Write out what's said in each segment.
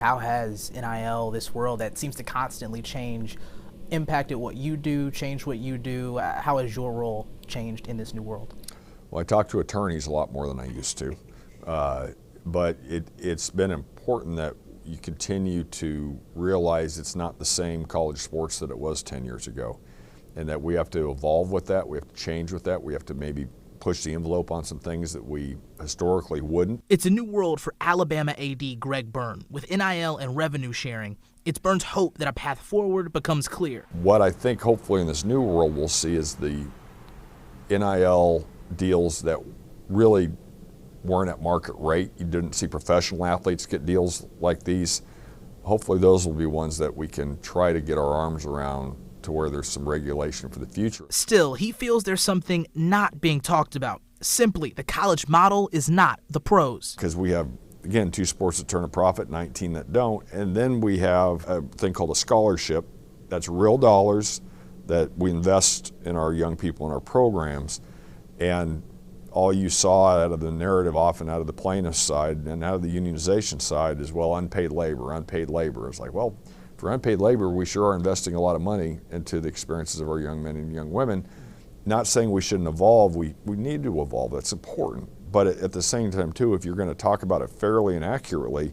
How has NIL, this world that seems to constantly change, impacted what you do, changed what you do? How has your role changed in this new world? Well, I talk to attorneys a lot more than I used to, but it's been important that you continue to realize it's not the same college sports that it was 10 years ago, and that we have to evolve with that, we have to change with that, we have to maybe push the envelope on some things that we historically wouldn't. It's a new world for Alabama AD Greg Byrne. With NIL and revenue sharing, it's Byrne's hope that a path forward becomes clear. What I think hopefully in this new world we'll see is the NIL deals that really weren't at market rate. You didn't see professional athletes get deals like these. Hopefully those will be ones that we can try to get our arms around to where there's some regulation for the future. Still, he feels there's something not being talked about. Simply, the college model is not the pros. Because we have, again, 2 sports that turn a profit, 19 that don't, and then we have a thing called a scholarship. That's real dollars that we invest in our young people in our programs, and all you saw out of the narrative, often out of the plaintiff's side and out of the unionization side, is, well, unpaid labor, unpaid labor. It's like, well, for unpaid labor, we sure are investing a lot of money into the experiences of our young men and young women. Not saying we shouldn't evolve, we need to evolve, that's important. But at the same time too, if you're going to talk about it fairly and accurately,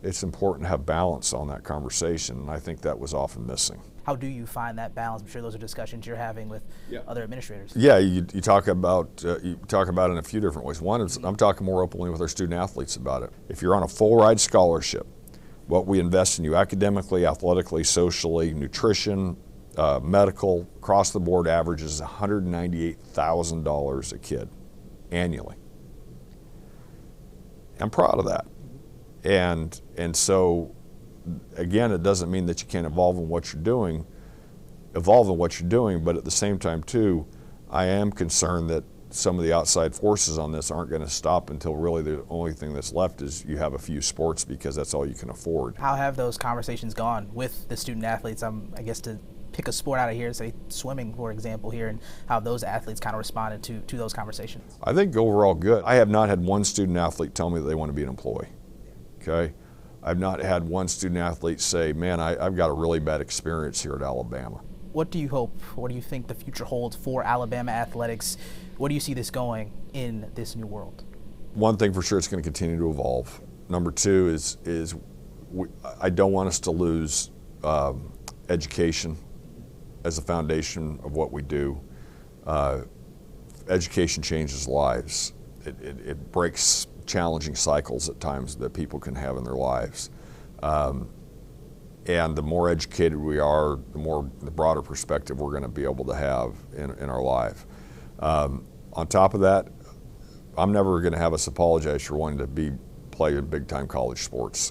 it's important to have balance on that conversation, and I think that was often missing. How do you find that balance? I'm sure those are discussions you're having with other administrators. Yeah, you talk about it in a few different ways. One is I'm talking more openly with our student athletes about it. If you're on a full ride scholarship, what we invest in you academically, athletically, socially, nutrition, medical, across the board averages $198,000 a kid annually. I'm proud of that. And so, again, it doesn't mean that you can't evolve in what you're doing, but at the same time too, I am concerned that some of the outside forces on this aren't going to stop until really the only thing that's left is you have a few sports because that's all you can afford. How have those conversations gone with the student athletes? I guess to pick a sport out of here, say swimming, for example, here, and how those athletes kind of responded to those conversations. I think overall good. I have not had one student athlete tell me that they want to be an employee. Okay, I've not had one student athlete say, man, I've got a really bad experience here at Alabama. What do you hope, what do you think the future holds for Alabama athletics? What do you see this going in this new world? One thing for sure, it's going to continue to evolve. Number two is I don't want us to lose education as a foundation of what we do. Education changes lives. It breaks challenging cycles at times that people can have in their lives. And the more educated we are, the broader perspective we're going to be able to have in our life. On top of that, I'm never going to have us apologize for wanting to play in big-time college sports.